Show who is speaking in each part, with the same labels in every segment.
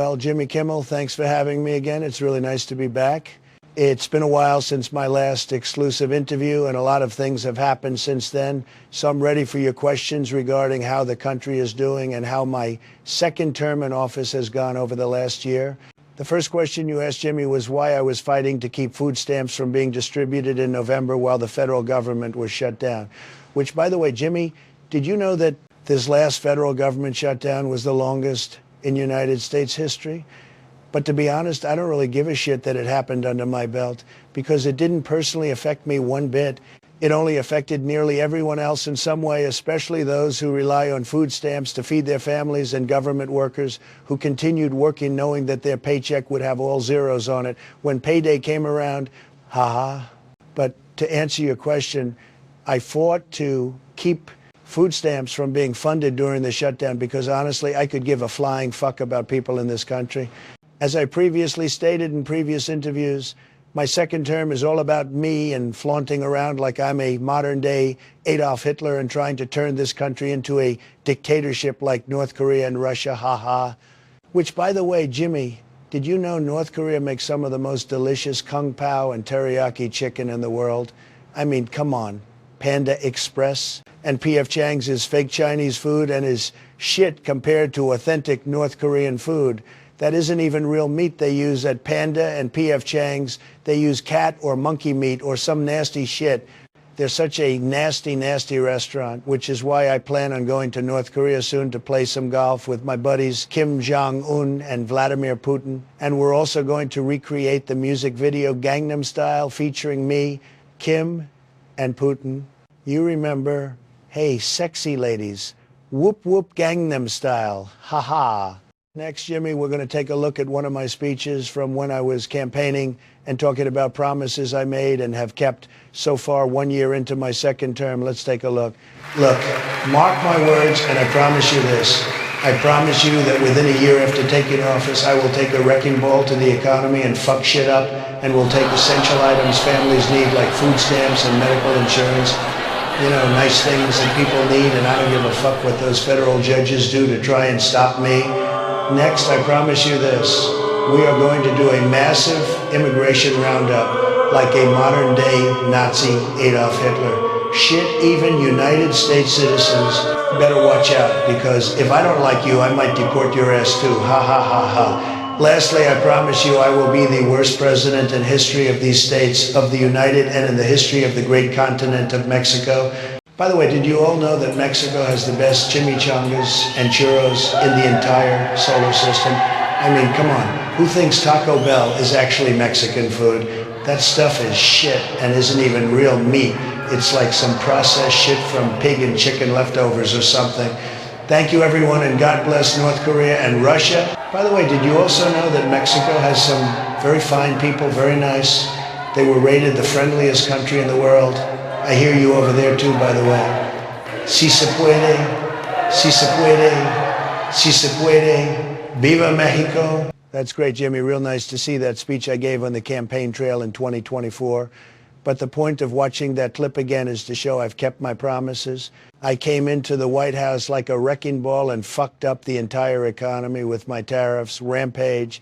Speaker 1: Well, Jimmy Kimmel, thanks for having me again. It's really nice to be back. It's been a while since my last exclusive interview, and a lot of things have happened since then. So I'm ready for your questions regarding how the country is doing and how my second term in office has gone over the last year. The first question you asked, Jimmy, was why I was fighting to keep food stamps from being distributed in November while the federal government was shut down. Which, by the way, Jimmy, did you know that this last federal government shutdown was the longest in United States history? But to be honest, I don't really give a shit that it happened under my belt, because it didn't personally affect me one bit. It only affected nearly everyone else in some way, especially those who rely on food stamps to feed their families, and government workers who continued working knowing that their paycheck would have all zeros on it when payday came around. Haha. But to answer your question, I fought to keep food stamps from being funded during the shutdown because honestly, I could give a flying fuck about people in this country. As I previously stated in previous interviews, my second term is all about me and flaunting around like I'm a modern-day Adolf Hitler and trying to turn this country into a dictatorship like North Korea and Russia, haha. Which, by the way, Jimmy, did you know North Korea makes some of the most delicious Kung Pao and teriyaki chicken in the world? I mean, come on. Panda Express and P.F. Chang's is fake Chinese food and is shit compared to authentic North Korean food. That isn't even real meat they use at Panda and P.F. Chang's. They use cat or monkey meat or some nasty shit. They're such a nasty, nasty restaurant, which is why I plan on going to North Korea soon to play some golf with my buddies Kim Jong-un and Vladimir Putin. And we're also going to recreate the music video Gangnam Style featuring me, Kim, and Putin. You remember, hey, sexy ladies, whoop whoop Gangnam Style, haha. Next, Jimmy, we're going to take a look at one of my speeches from when I was campaigning and talking about promises I made and have kept so far 1 year into my second term. Let's take a look. Look, mark my words, and I promise you this. I promise you that within a year after taking office, I will take a wrecking ball to the economy and fuck shit up, and will take essential items families need like food stamps and medical insurance. You know, nice things that people need, and I don't give a fuck what those federal judges do to try and stop me. Next, I promise you this. We are going to do a massive immigration roundup like a modern-day Nazi Adolf Hitler. Shit, even United States citizens better watch out, because if I don't like you, I might deport your ass too. Ha ha ha ha. Lastly, I promise you I will be the worst president in history of these states, of the United, and in the history of the great continent of Mexico. By the way, did you all know that Mexico has the best chimichangas and churros in the entire solar system? I mean, come on. Who thinks Taco Bell is actually Mexican food? That stuff is shit and isn't even real meat. It's like some processed shit from pig and chicken leftovers or something. Thank you, everyone, and God bless North Korea and Russia. By the way, did you also know that Mexico has some very fine people, very nice? They were rated the friendliest country in the world. I hear you over there too, by the way. Si se puede, si se puede, si se puede. Viva Mexico. That's great, Jimmy. Real nice to see that speech I gave on the campaign trail in 2024. But the point of watching that clip again is to show I've kept my promises. I came into the White House like a wrecking ball and fucked up the entire economy with my tariffs, rampage.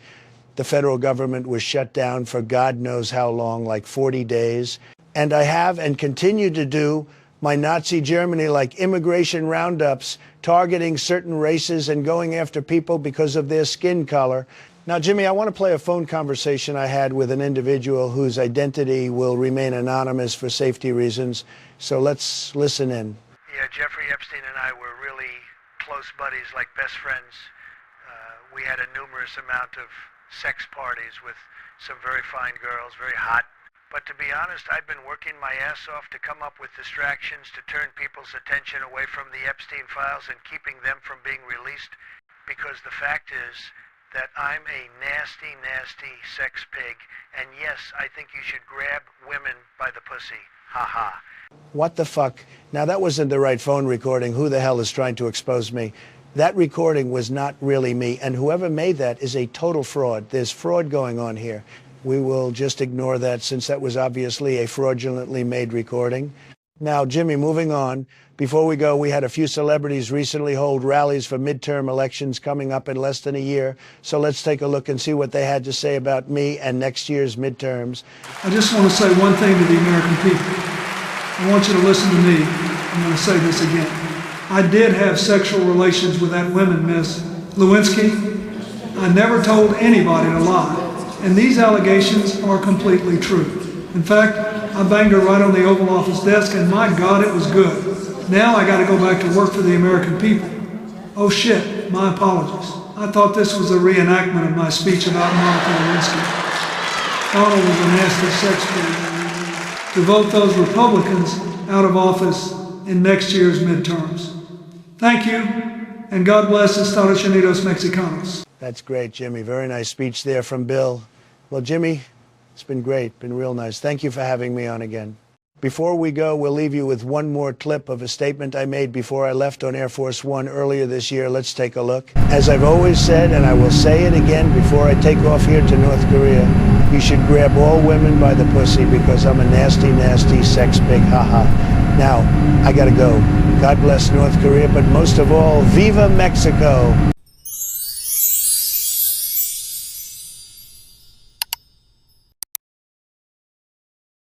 Speaker 1: The federal government was shut down for God knows how long, like 40 days. And I have and continue to do my Nazi Germany like immigration roundups, targeting certain races and going after people because of their skin color. Now, Jimmy, I want to play a phone conversation I had with an individual whose identity will remain anonymous for safety reasons. So let's listen in.
Speaker 2: Yeah, Jeffrey Epstein and I were really close buddies, like best friends. We had a numerous amount of sex parties with some very fine girls, very hot. But to be honest, I've been working my ass off to come up with distractions to turn people's attention away from the Epstein files and keeping them from being released, because the fact is that I'm a nasty, nasty sex pig, and yes, I think you should grab women by the pussy. Ha ha.
Speaker 1: What the fuck? Now, that wasn't the right phone recording. Who the hell is trying to expose me? That recording was not really me, and whoever made that is a total fraud. There's fraud going on here. We will just ignore that, since that was obviously a fraudulently made recording. Now, Jimmy, moving on. Before we go, we had a few celebrities recently hold rallies for midterm elections coming up in less than a year. So let's take a look and see what they had to say about me and next year's midterms.
Speaker 3: I just want to say one thing to the American people. I want you to listen to me. I'm going to say this again. I did have sexual relations with that woman, Miss Lewinsky. I never told anybody to lie. And these allegations are completely true. In fact, I banged her right on the Oval Office desk, and my God, it was good. Now I got to go back to work for the American people. Oh shit, my apologies. I thought this was a reenactment of my speech about Monica Lewinsky. Donald was a nasty sex freak. To vote those Republicans out of office in next year's midterms. Thank you, and God bless Estados Unidos Mexicanos.
Speaker 1: That's great, Jimmy. Very nice speech there from Bill. Well, Jimmy, it's been great, been real nice. Thank you for having me on again. Before we go, we'll leave you with one more clip of a statement I made before I left on Air Force One earlier this year. Let's take a look. As I've always said, and I will say it again before I take off here to North Korea, you should grab all women by the pussy because I'm a nasty, nasty sex pig, haha. Now, I gotta go. God bless North Korea, but most of all, Viva Mexico!